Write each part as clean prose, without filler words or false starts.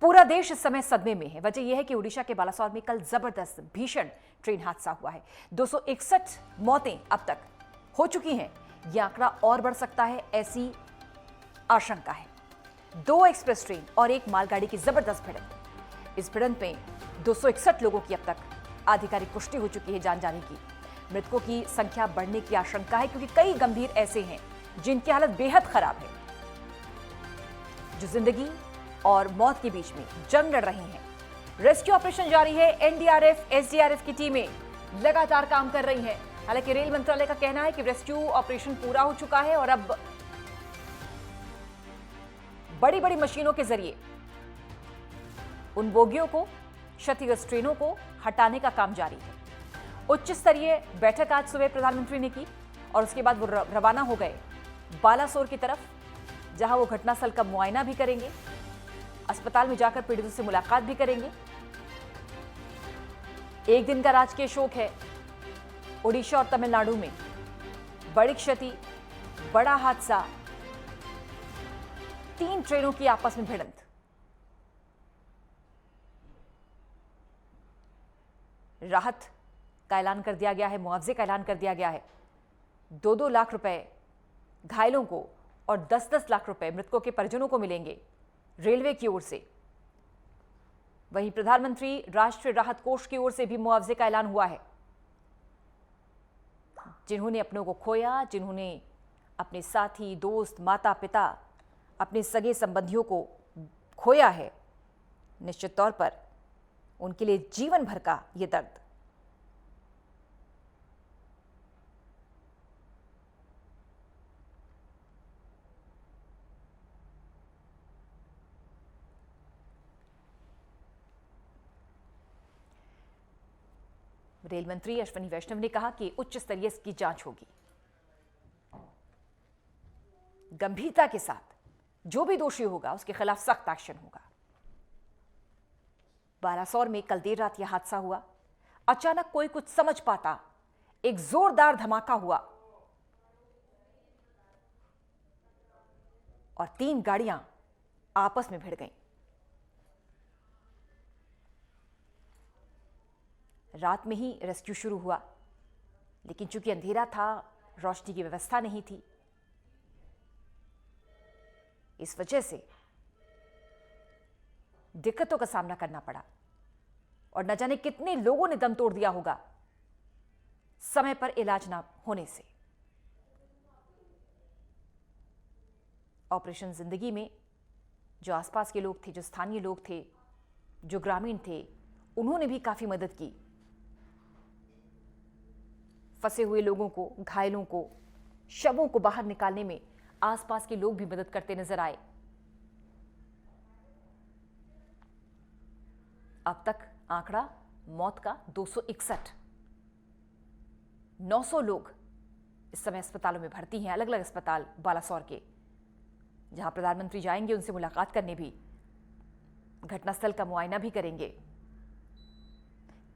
पूरा देश इस समय सदमे में है। वजह यह है कि ओडिशा के बालासोर में कल जबरदस्त भीषण ट्रेन हादसा हुआ है। 261 मौतें अब तक हो चुकी हैं। यह आंकड़ा और बढ़ सकता है, ऐसी आशंका है। 2 एक्सप्रेस ट्रेन और एक मालगाड़ी की जबरदस्त भिड़ंत। इस भिड़ंत में 261 लोगों की अब तक आधिकारिक पुष्टि हो चुकी है जान जाने की। मृतकों की संख्या बढ़ने की आशंका है क्योंकि कई गंभीर ऐसे हैं जिनकी हालत बेहद खराब है, जो जिंदगी और मौत के बीच में जंग लड़ रही हैं। रेस्क्यू ऑपरेशन जारी है। एनडीआरएफ, एसडीआरएफ की टीमें लगातार काम कर रही हैं। हालांकि रेल मंत्रालय का कहना है कि रेस्क्यू ऑपरेशन पूरा हो चुका है और अब बड़ी बड़ी मशीनों के जरिए उन बोगियों को, क्षतिग्रस्त ट्रेनों को हटाने का काम जारी है। उच्च स्तरीय बैठक आज सुबह प्रधानमंत्री ने की और उसके बाद वो रवाना हो गए बालासोर की तरफ, जहां वो घटनास्थल का मुआयना भी करेंगे, अस्पताल में जाकर पीड़ितों से मुलाकात भी करेंगे। एक दिन का राजकीय शोक है। ओडिशा और तमिलनाडु में बड़ी क्षति, बड़ा हादसा, 3 ट्रेनों की आपस में भिड़ंत। राहत का ऐलान कर दिया गया है, मुआवजे का ऐलान कर दिया गया है। 2-2 लाख रुपए घायलों को और 10-10 लाख रुपए मृतकों के परिजनों को मिलेंगे रेलवे की ओर से। वहीं प्रधानमंत्री राष्ट्रीय राहत कोष की ओर से भी मुआवजे का ऐलान हुआ है। जिन्होंने अपनों को खोया, जिन्होंने अपने साथी, दोस्त, माता पिता, अपने सगे संबंधियों को खोया है, निश्चित तौर पर उनके लिए जीवन भर का यह दर्द। रेल मंत्री अश्विनी वैष्णव ने कहा कि उच्च स्तरीय इसकी जांच होगी। गंभीरता के साथ जो भी दोषी होगा उसके खिलाफ सख्त एक्शन होगा। बालासोर में कल देर रात यह हादसा हुआ। अचानक कोई कुछ समझ पाता, एक जोरदार धमाका हुआ और 3 गाड़ियां आपस में भिड़ गईं। रात में ही रेस्क्यू शुरू हुआ, लेकिन चूंकि अंधेरा था, रोशनी की व्यवस्था नहीं थी, इस वजह से दिक्कतों का सामना करना पड़ा और न जाने कितने लोगों ने दम तोड़ दिया होगा समय पर इलाज ना होने से। ऑपरेशन जिंदगी में जो आसपास के लोग थे, जो स्थानीय लोग थे, जो ग्रामीण थे, उन्होंने भी काफी मदद की। फंसे हुए लोगों को, घायलों को, शवों को बाहर निकालने में आसपास के लोग भी मदद करते नजर आए। अब तक आंकड़ा मौत का 261, 900 लोग इस समय अस्पतालों में भर्ती हैं, अलग अलग अस्पताल बालासोर के, जहां प्रधानमंत्री जाएंगे, उनसे मुलाकात करने भी, घटनास्थल का मुआयना भी करेंगे।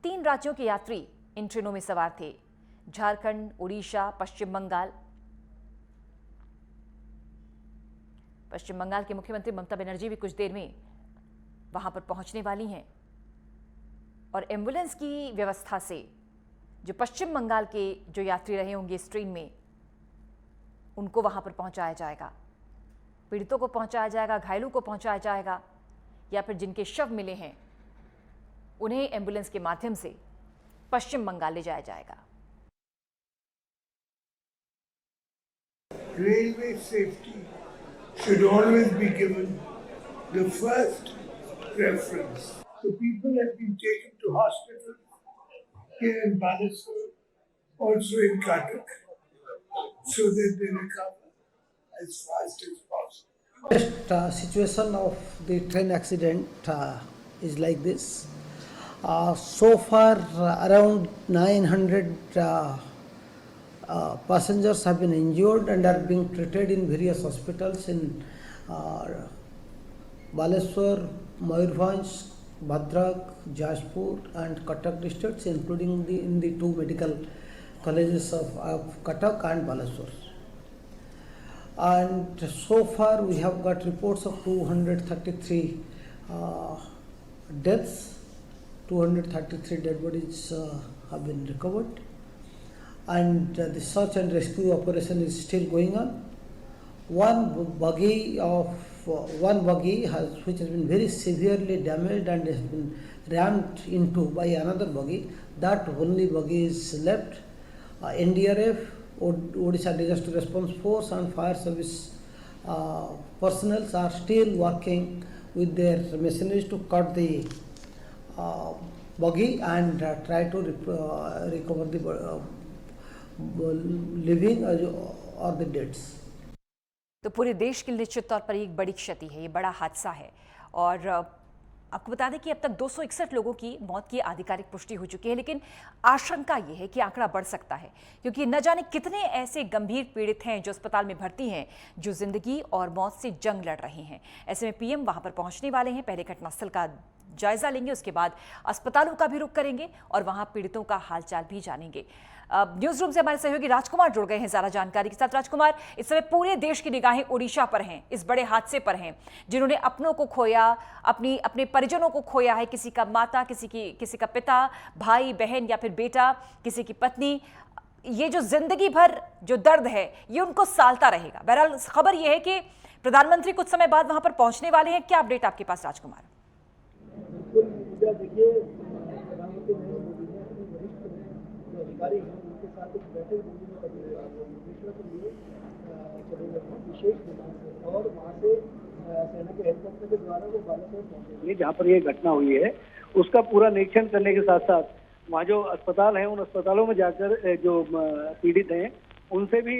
3 राज्यों के यात्री इन ट्रेनों में सवार थे, झारखंड, उड़ीसा, पश्चिम बंगाल। पश्चिम बंगाल के मुख्यमंत्री ममता बनर्जी भी कुछ देर में वहां पर पहुंचने वाली हैं और एम्बुलेंस की व्यवस्था से जो पश्चिम बंगाल के जो यात्री रहे होंगे इस ट्रेन में, उनको वहां पर पहुंचाया जाएगा, पीड़ितों को पहुंचाया जाएगा, घायलों को पहुंचाया जाएगा, या फिर जिनके शव मिले हैं उन्हें एम्बुलेंस के माध्यम से पश्चिम बंगाल ले जाया जाएगा। Railway safety should always be given the first preference. So people have been taken to hospitals here in Balasore, also in Cuttack, so that they recover as fast as possible. The situation of the train accident is like this. So far, around 900 passengers have been injured and are being treated in various hospitals in Baleswar, Mayurbhanj, Bhadrak, Jashpur and Cuttack districts, including in the 2 medical colleges of Cuttack and Baleswar. And so far we have got reports of 233 deaths. 233 dead bodies have been recovered, and the search and rescue operation is still going on. One buggy which has been very severely damaged and has been rammed into by another buggy. That only buggy is left. NDRF, Odisha Disaster Response Force, and Fire Service personnel are still working with their machineries to cut the buggy and try to recover the living or the deads. तो पूरे देश के लिए निश्चित तौर पर एक बड़ी क्षति है, ये बड़ा हादसा है। और आपको बता दें कि अब तक 261 लोगों की मौत की आधिकारिक पुष्टि हो चुकी है, लेकिन आशंका ये है कि आंकड़ा बढ़ सकता है, क्योंकि न जाने कितने ऐसे गंभीर पीड़ित हैं जो अस्पताल में भर्ती हैं, जो जिंदगी और मौत से जंग लड़ रहे हैं। ऐसे में पीएम वहां पर पहुंचने वाले हैं, पहले घटनास्थल का जायजा लेंगे, उसके बाद अस्पतालों का भी रुख करेंगे और वहां पीड़ितों का हालचाल भी जानेंगे। न्यूज रूम से हमारे सहयोगी राजकुमार जुड़ गए हैं ज्यादा जानकारी के साथ। राजकुमार, इस समय पूरे देश की निगाहें ओडिशा पर हैं, इस बड़े हादसे पर हैं, जिन्होंने अपनों को खोया, अपने परिजनों को खोया है, किसी का माता, किसी का पिता, भाई बहन या फिर बेटा, किसी की पत्नी। ये जो जिंदगी भर जो दर्द है ये उनको सालता रहेगा। बहरहाल खबर यह है कि प्रधानमंत्री कुछ समय बाद वहां पर पहुंचने वाले हैं। क्या अपडेट आपके पास राजकुमार? देखिए, प्रधानमंत्री नरेंद्र मोदी ने अपने वरिष्ठ जो अधिकारी हैं उनके साथ एक बैठक भुवनेश्वर के लिए चले गए हैं विशेष विमान से, और वहाँ से सेना के हेलीकॉप्टर के द्वारा वो बालासोर पहुंचेंगे जहाँ पर ये घटना हुई है। उसका पूरा निरीक्षण करने के साथ साथ वहाँ जो अस्पताल हैं उन अस्पतालों में जाकर जो पीड़ित हैं उनसे भी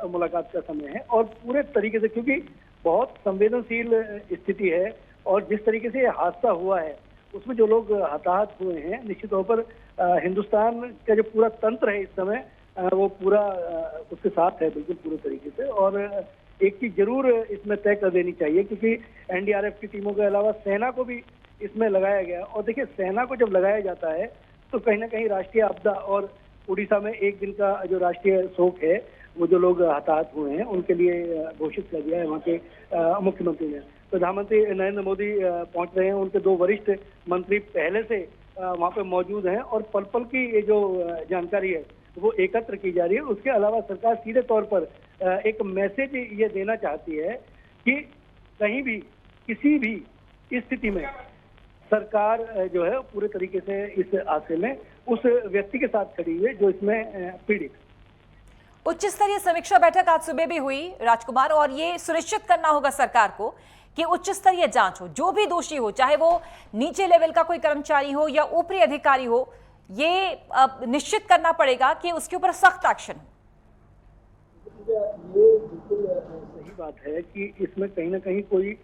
मुलाकात का समय है, और पूरे तरीके से, क्योंकि बहुत संवेदनशील स्थिति है और जिस तरीके से ये हादसा हुआ है उसमें जो लोग हताहत हुए हैं, निश्चित तौर पर हिंदुस्तान का जो पूरा तंत्र है इस समय वो पूरा उसके साथ है बिल्कुल पूरे तरीके से। और एक चीज जरूर इसमें तय कर देनी चाहिए, क्योंकि एनडीआरएफ की टीमों के अलावा सेना को भी इसमें लगाया गया। और देखिए, सेना को जब लगाया जाता है तो कहीं ना कहीं राष्ट्रीय आपदा, और उड़ीसा में एक दिन का जो राष्ट्रीय शोक है, वो जो लोग हताहत हुए हैं उनके लिए घोषित कर दिया है वहाँ के मुख्यमंत्री ने। प्रधानमंत्री नरेंद्र मोदी पहुंच रहे हैं, उनके दो वरिष्ठ मंत्री पहले से वहाँ पे मौजूद हैं, और पल पल की ये जो जानकारी है वो एकत्र की जा रही है। उसके अलावा सरकार सीधे तौर पर एक मैसेज ये देना चाहती है कि कहीं भी किसी भी स्थिति में सरकार जो है पूरे तरीके से इस हादसे में उस व्यक्ति के साथ खड़ी हुई है जो इसमें पीड़ित। उच्च स्तरीय समीक्षा बैठक आज सुबह भी हुई राजकुमार, और ये सुनिश्चित करना होगा सरकार को कि उच्च स्तरीय जांच हो, जो भी दोषी हो, चाहे वो नीचे लेवल का कोई कर्मचारी हो या ऊपरी अधिकारी हो, ये निश्चित करना पड़ेगा कि उसके ऊपर सख्त एक्शन हो। ये बिल्कुल सही बात है कि इसमें कहीं ना कहीं कोई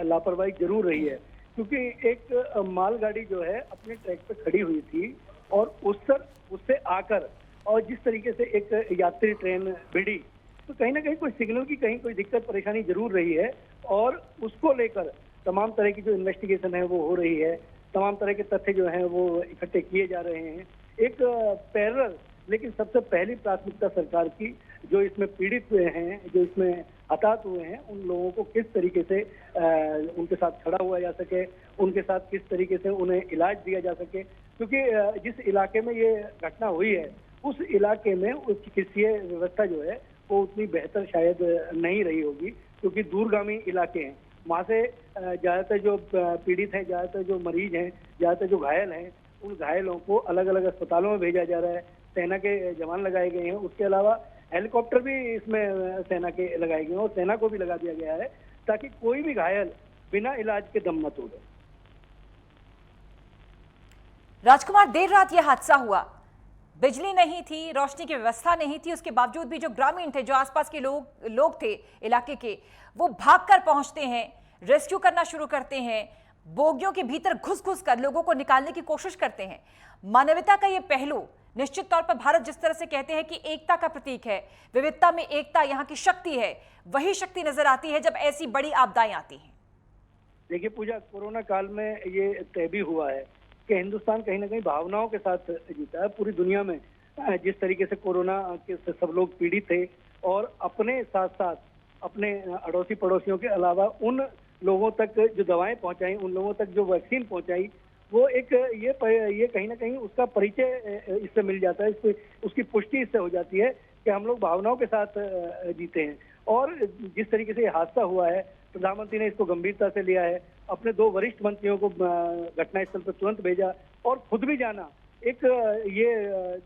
लापरवाही जरूर रही है, क्योंकि एक मालगाड़ी जो है अपने ट्रैक पे खड़ी हुई थी और उससे आकर और जिस तरीके से एक यात्री ट्रेन भिड़ी, तो कहीं ना कहीं कोई सिग्नल की कहीं कोई दिक्कत परेशानी जरूर रही है, और उसको लेकर तमाम तरह की जो इन्वेस्टिगेशन है वो हो रही है, तमाम तरह के तथ्य जो हैं वो इकट्ठे किए जा रहे हैं। एक पैरेलल, लेकिन सबसे पहली प्राथमिकता सरकार की जो इसमें पीड़ित हुए हैं, जो इसमें हताहत हुए हैं, उन लोगों को किस तरीके से उनके साथ खड़ा हुआ जा सके, उनके साथ किस तरीके से उन्हें इलाज दिया जा सके, क्योंकि जिस इलाके में ये घटना हुई है उस इलाके में उस चिकित्सीय व्यवस्था जो है वो उतनी बेहतर शायद नहीं रही होगी, क्योंकि दूरगामी इलाके हैं। वहाँ से ज़्यादातर जो पीड़ित हैं, ज़्यादातर जो मरीज हैं, ज़्यादातर जो घायल हैं, उन घायलों को अलग अलग अस्पतालों में भेजा जा रहा है। सेना के जवान लगाए गए हैं, उसके अलावा हेलीकॉप्टर भी इसमें सेना के लगाए गए हैं और सेना को भी लगा दिया गया है, ताकि कोई भी घायल बिना इलाज के दम न तोड़े। राजकुमार, देर रात यह हादसा हुआ, बिजली नहीं थी, रोशनी की व्यवस्था नहीं थी, उसके बावजूद भी जो ग्रामीण थे, जो आसपास के लोग थे इलाके के, वो भागकर पहुंचते हैं, रेस्क्यू करना शुरू करते हैं, बोगियों के भीतर घुस कर लोगों को निकालने की कोशिश करते हैं। मानवता का ये पहलू, निश्चित तौर पर भारत जिस तरह से कहते हैं कि एकता का प्रतीक है, विविधता में एकता यहाँ की शक्ति है, वही शक्ति नजर आती है जब ऐसी बड़ी आपदाएं आती हैं। देखिए पूजा, कोरोना काल में ये तय भी हुआ है कि हिंदुस्तान कहीं ना कहीं भावनाओं के साथ जीता है। पूरी दुनिया में जिस तरीके से कोरोना के से सब लोग पीड़ित थे, और अपने साथ साथ अपने अड़ोसी पड़ोसियों के अलावा उन लोगों तक जो दवाएं पहुंचाई, उन लोगों तक जो वैक्सीन पहुंचाई, वो एक ये कहीं ना कहीं उसका परिचय इससे मिल जाता है, उसकी पुष्टि इससे हो जाती है कि हम लोग भावनाओं के साथ जीते हैं। और जिस तरीके से ये हादसा हुआ है, प्रधानमंत्री ने इसको गंभीरता से लिया है, अपने 2 वरिष्ठ मंत्रियों को घटनास्थल पर तुरंत भेजा और खुद भी जाना। एक ये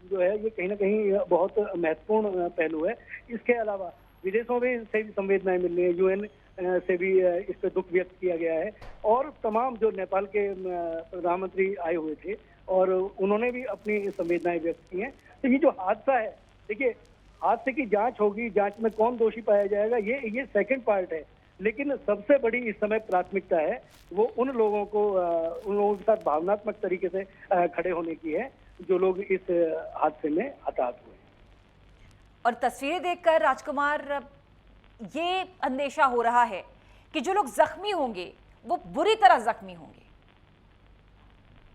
जो है ये कहीं ना कहीं बहुत महत्वपूर्ण पहलू है। इसके अलावा विदेशों में से भी संवेदनाएं मिल रही है, यूएन से भी इस पर दुख व्यक्त किया गया है और तमाम जो नेपाल के प्रधानमंत्री आए हुए थे और उन्होंने भी अपनी संवेदनाएं व्यक्त की हैं। तो ये जो हादसा है, देखिए हादसे की जांच होगी, जांच में कौन दोषी पाया जाएगा ये सेकंड पार्ट है, लेकिन सबसे बड़ी इस समय प्राथमिकता है वो उन लोगों के साथ भावनात्मक तरीके से खड़े होने की है जो लोग इस हादसे में हताहत हुए। और तस्वीरें देखकर राजकुमार ये अंदेशा हो रहा है कि जो लोग जख्मी होंगे वो बुरी तरह जख्मी होंगे।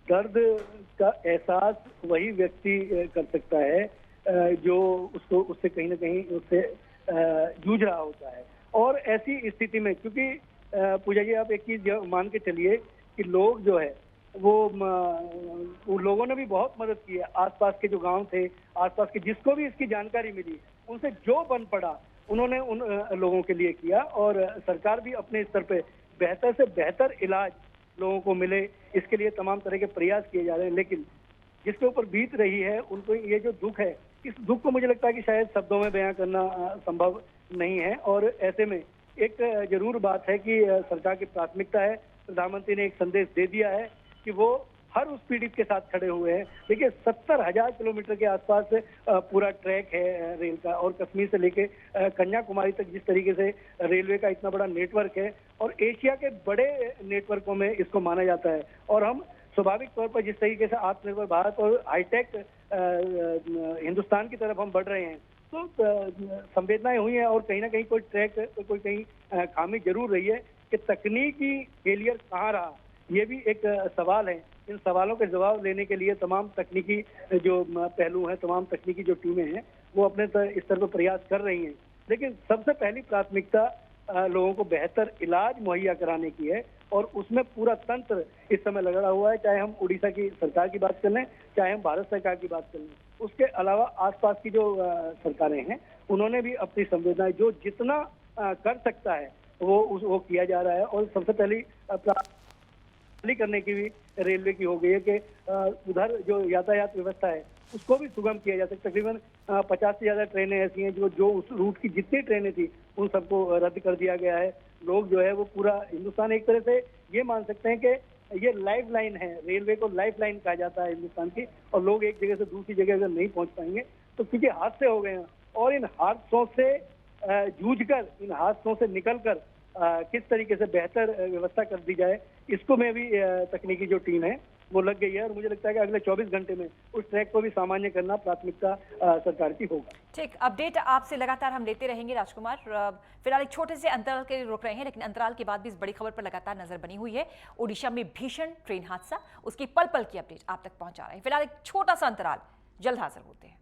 दर्द का एहसास वही व्यक्ति कर सकता है जो उससे कहीं ना कहीं उससे जूझ रहा होता है। और ऐसी स्थिति में, क्योंकि पूजा जी आप एक चीज मान के चलिए कि लोग जो है वो लोगों ने भी बहुत मदद की है। आसपास के जो गांव थे, आसपास के जिसको भी इसकी जानकारी मिली, उनसे जो बन पड़ा उन्होंने उन लोगों के लिए किया। और सरकार भी अपने स्तर पे बेहतर से बेहतर इलाज लोगों को मिले, इसके लिए तमाम तरह के प्रयास किए जा रहे हैं। लेकिन जिसके ऊपर बीत रही है उनको ये जो दुख है, इस दुख को मुझे लगता है कि शायद शब्दों में बयां करना संभव नहीं है। और ऐसे में एक जरूर बात है कि सरकार की प्राथमिकता है, प्रधानमंत्री ने एक संदेश दे दिया है कि वो हर उस पीड़ित के साथ खड़े हुए हैं। देखिए 70,000 किलोमीटर के आसपास पूरा ट्रैक है रेल का, और कश्मीर से लेके कन्याकुमारी तक जिस तरीके से रेलवे का इतना बड़ा नेटवर्क है और एशिया के बड़े नेटवर्कों में इसको माना जाता है। और हम स्वाभाविक तौर पर जिस तरीके से आत्मनिर्भर भारत और हाईटेक हिंदुस्तान की तरफ हम बढ़ रहे हैं, तो संवेदनाएं हुई हैं और कहीं ना कहीं कोई ट्रैक, कोई कहीं खामी जरूर रही है कि तकनीकी फेलियर कहाँ रहा, ये भी एक सवाल है। इन सवालों के जवाब लेने के लिए तमाम तकनीकी जो पहलू हैं, तमाम तकनीकी जो टीमें हैं, वो अपने स्तर पर प्रयास कर रही हैं। लेकिन सबसे पहली प्राथमिकता लोगों को बेहतर इलाज मुहैया कराने की है और उसमें पूरा तंत्र इस समय लगा हुआ है, चाहे हम उड़ीसा की सरकार की बात कर लें, चाहे हम भारत सरकार की बात कर लें। उसके अलावा आसपास की जो सरकारें हैं, उन्होंने भी अपनी संवेदनाएं जो जितना कर सकता है वो किया जा रहा है। और सबसे पहली करने की भी रेलवे की हो गई है कि उधर जो यातायात व्यवस्था है उसको भी सुगम किया जा सकता है। तकरीबन 50 से ज्यादा ट्रेनें ऐसी हैं जो उस रूट की जितनी ट्रेनें थी उन सबको रद्द कर दिया गया है। लोग जो है वो पूरा हिंदुस्तान, एक तरह से ये मान सकते हैं कि ये लाइफ लाइन है, रेलवे को लाइफ लाइन कहा जाता है हिंदुस्तान की। और लोग एक जगह से दूसरी जगह अगर नहीं पहुंच पाएंगे तो क्योंकि हादसे हो गए हैं, और इन हादसों से जूझकर, इन हादसों से निकलकर किस तरीके से बेहतर व्यवस्था कर दी जाए, इसको में भी तकनीकी जो टीम है वो लग गई है। और मुझे लगता है कि अगले 24 घंटे में उस ट्रैक को भी सामान्य करना प्राथमिकता सरकार की होगा। ठीक, अपडेट आपसे लगातार हम लेते रहेंगे राजकुमार। फिलहाल एक छोटे से अंतराल के लिए रुक रहे हैं, लेकिन अंतराल के बाद भी इस बड़ी खबर पर लगातार नजर बनी हुई है। ओडिशा में भीषण ट्रेन हादसा, उसकी पल पल की अपडेट आप तक पहुंचा रहे हैं। फिलहाल एक छोटा सा अंतराल, जल्द हाजिर होते हैं।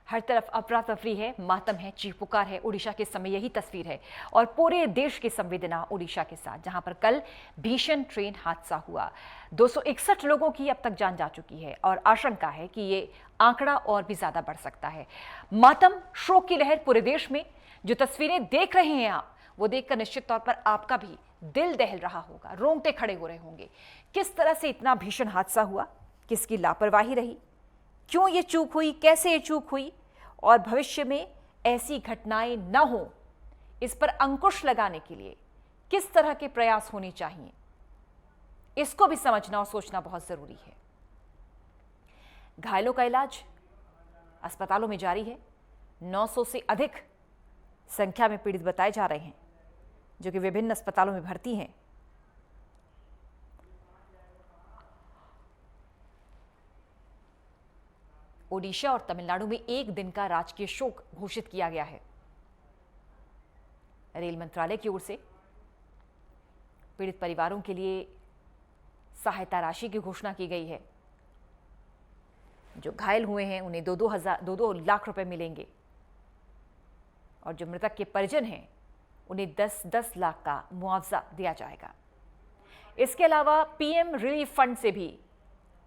हर तरफ अफरा तफरी है, मातम है, चीख पुकार है। ओडिशा के समय यही तस्वीर है और पूरे देश की संवेदना ओडिशा के साथ, जहां पर कल भीषण ट्रेन हादसा हुआ। 261 लोगों की अब तक जान जा चुकी है और आशंका है कि ये आंकड़ा और भी ज्यादा बढ़ सकता है। मातम, शोक की लहर पूरे देश में। जो तस्वीरें देख रहे हैं आप, वो देखकर निश्चित तौर पर आपका भी दिल दहल रहा होगा, रोंगटे खड़े हो रहे होंगे। किस तरह से इतना भीषण हादसा हुआ, किसकी लापरवाही रही, क्यों ये चूक हुई, कैसे ये चूक हुई, और भविष्य में ऐसी घटनाएं न हो, इस पर अंकुश लगाने के लिए किस तरह के प्रयास होने चाहिए, इसको भी समझना और सोचना बहुत जरूरी है। घायलों का इलाज अस्पतालों में जारी है। 900 से अधिक संख्या में पीड़ित बताए जा रहे हैं, जो कि विभिन्न अस्पतालों में भर्ती हैं। ओडिशा और तमिलनाडु में एक दिन का राजकीय शोक घोषित किया गया है। रेल मंत्रालय की ओर से पीड़ित परिवारों के लिए सहायता राशि की घोषणा की गई है। जो घायल हुए हैं उन्हें 2 लाख रुपए मिलेंगे और जो मृतक के परिजन हैं उन्हें 10-10 लाख का मुआवजा दिया जाएगा। इसके अलावा पीएम रिलीफ फंड से भी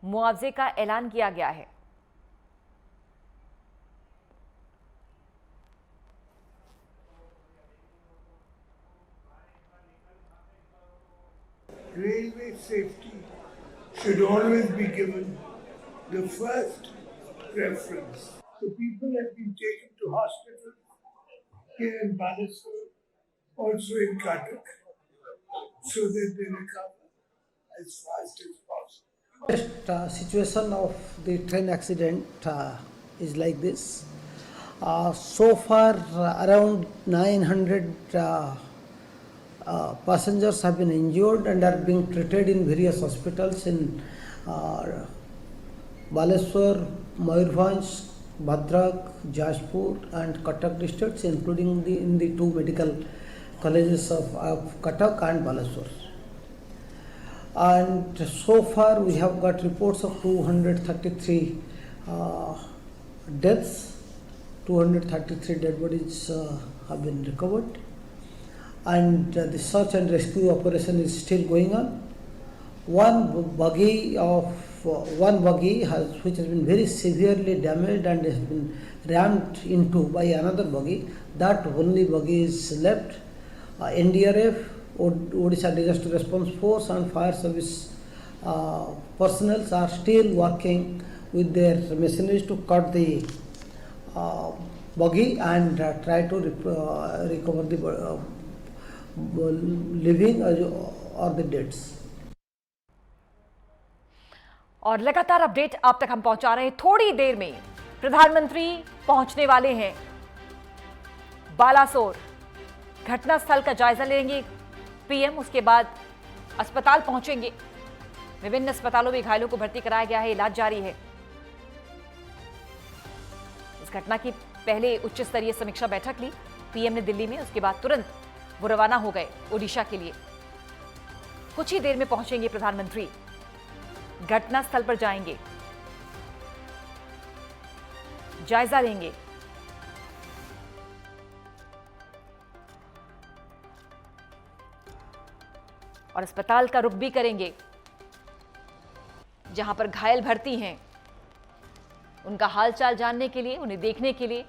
मुआवजे का ऐलान किया गया है। Railway safety should always be given the first preference. So people have been taken to hospitals here in Balasore, also in Cuttack, so that they recover as fast as possible. Situation of the train accident is like this. So far, around 900 passengers have been injured and are being treated in various hospitals in Baleswar, Mayurbhanj, Bhadrak, Jashpur and Cuttack districts, including in the 2 medical colleges of Cuttack and Baleswar. And so far we have got reports of 233 deaths, 233 dead bodies have been recovered, and the search and rescue operation is still going on. One buggy which has been very severely damaged and has been rammed into by another buggy. That only buggy is left. NDRF, Odisha Disaster Response Force and Fire Service personnel are still working with their machineries to cut the buggy and try to recover the living or the deads. और लगातार update आप तक हम पहुंचा रहे हैं। थोड़ी देर में प्रधानमंत्री पहुंचने वाले हैं बालासोर। घटनास्थल का जायजा लेंगे पीएम, उसके बाद अस्पताल पहुंचेंगे। विभिन्न अस्पतालों में घायलों को भर्ती कराया गया है, इलाज जारी है। इस घटना की पहले उच्च स्तरीय समीक्षा बैठक ली पीएम ने दिल्ली में, उसके बाद तुरंत वो रवाना हो गए ओडिशा के लिए। कुछ ही देर में पहुंचेंगे प्रधानमंत्री, घटनास्थल पर जाएंगे, जायजा लेंगे। और अस्पताल का रुख भी करेंगे जहां पर घायल भर्ती हैं, उनका हालचाल जानने के लिए, उन्हें देखने के लिए।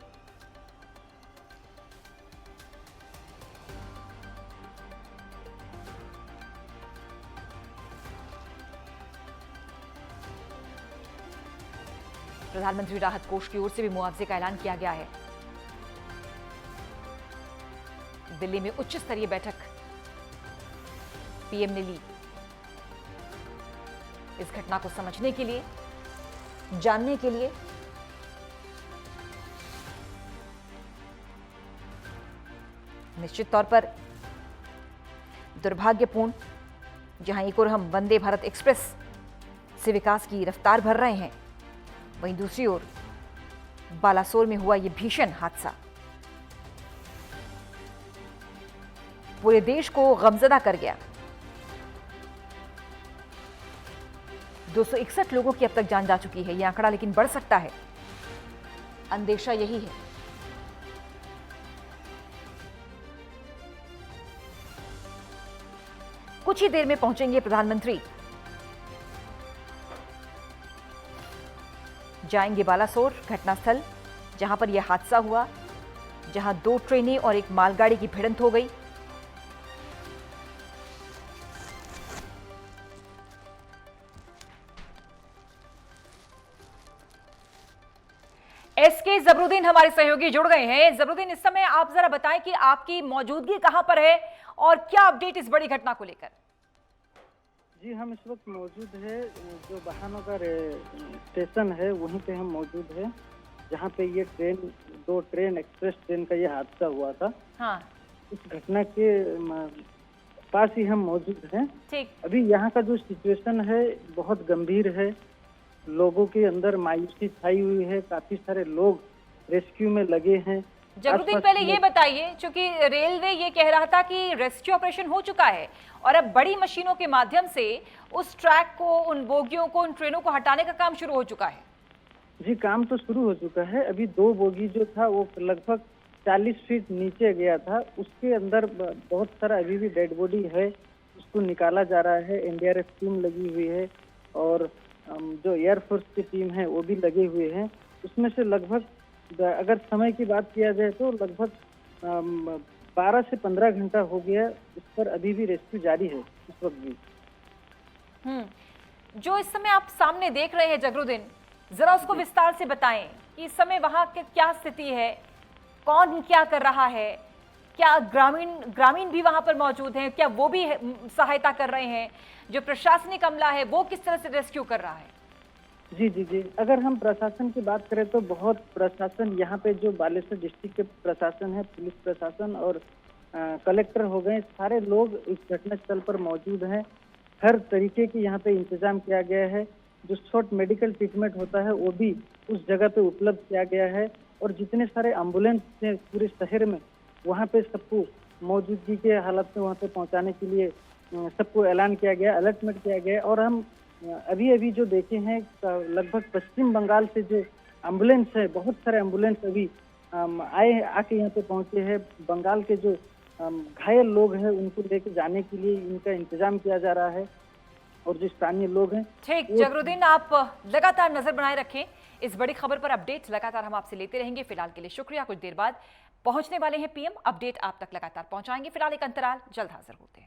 प्रधानमंत्री राहत कोष की ओर से भी मुआवजे का ऐलान किया गया है। दिल्ली में उच्च स्तरीय बैठक पीएम ने ली इस घटना को समझने के लिए, जानने के लिए। निश्चित तौर पर दुर्भाग्यपूर्ण, जहां एक ओर हम वंदे भारत एक्सप्रेस से विकास की रफ्तार भर रहे हैं, वहीं दूसरी ओर बालासोर में हुआ यह भीषण हादसा पूरे देश को गमजदा कर गया। 261 लोगों की अब तक जान जा चुकी है यह आंकड़ा, लेकिन बढ़ सकता है, अंदेशा यही है। कुछ ही देर में पहुंचेंगे प्रधानमंत्री, जाएंगे बालासोर घटनास्थल जहां पर यह हादसा हुआ, जहां 2 ट्रेनें और एक मालगाड़ी की भिड़ंत हो गई। एसके जबरुद्दीन हमारे सहयोगी जुड़ गए हैं। जबरुद्दीन, इस समय आप जरा बताएं कि आपकी मौजूदगी कहां पर है और क्या अपडेट इस बड़ी घटना को लेकर? जी, हम इस वक्त मौजूद है जो बहानगर स्टेशन है वहीं पे हम मौजूद है, जहाँ पे ये दो ट्रेन एक्सप्रेस ट्रेन का ये हादसा हुआ था, हाँ उस घटना के पास ही हम मौजूद हैं। ठीक। अभी यहाँ का जो सिचुएशन है बहुत गंभीर है, लोगों के अंदर मायूसी छाई हुई है, काफी सारे लोग रेस्क्यू में लगे हैं। जगरुद्दीन, आसपास पहले ये बताइए, चूंकि रेलवे ये कह रहा था कि रेस्क्यू ऑपरेशन हो चुका है और अब बड़ी मशीनों के माध्यम से उस ट्रैक को, उन बोगियों को, उन ट्रेनों को हटाने का काम शुरू हो चुका है। जी, काम तो शुरू हो चुका है। अभी 2 बोगी जो था वो लगभग 40 फीट नीचे गया था, उसके अंदर बहुत सारा अभी भी डेड बॉडी है, उसको निकाला जा रहा है। एनडीआरएफ टीम लगी हुई है और जो एयरफोर्स की टीम है वो भी लगे हुए हैं। उसमें से लगभग, अगर समय की बात किया जाए तो लगभग 12 से 15 घंटा हो गया, इस पर अभी भी रेस्क्यू जारी है इस वक्त भी। जो इस समय आप सामने देख रहे हैं जगरुद्दीन, जरा उसको विस्तार से बताएं कि इस समय वहां की क्या स्थिति है, कौन क्या कर रहा है, क्या ग्रामीण भी वहां पर मौजूद हैं, क्या वो भी सहायता कर रहे हैं, जो प्रशासनिक अमला है वो किस तरह से रेस्क्यू कर रहा है? जी, अगर हम प्रशासन की बात करें तो बहुत प्रशासन यहाँ पे, जो बालेश्वर डिस्ट्रिक्ट के प्रशासन है, पुलिस प्रशासन और कलेक्टर हो गए, सारे लोग इस घटनास्थल पर मौजूद हैं। हर तरीके की यहाँ पे इंतजाम किया गया है। जो शॉर्ट मेडिकल ट्रीटमेंट होता है वो भी उस जगह पे उपलब्ध किया गया है और जितने सारे एम्बुलेंस हैं पूरे शहर में, वहाँ पे सबको मौजूदगी के हालत में वहाँ पे पहुँचाने के लिए सबको ऐलान किया गया, अलर्टमेंट किया गया। और हम अभी जो देखे हैं, लगभग पश्चिम बंगाल से जो एम्बुलेंस है, बहुत सारे एम्बुलेंस अभी आके यहाँ पे पहुँचे हैं। बंगाल के जो घायल लोग हैं उनको लेके जाने के लिए इनका इंतजाम किया जा रहा है और जो स्थानीय लोग हैं। ठीक जगरुद्दीन, आप लगातार नजर बनाए रखें, इस बड़ी खबर पर अपडेट लगातार हम आपसे लेते रहेंगे। फिलहाल के लिए शुक्रिया। कुछ देर बाद पहुंचने वाले हैं पीएम, अपडेट आप तक लगातार पहुंचाएंगे। फिलहाल एक अंतराल, जल्द हाजिर होते हैं।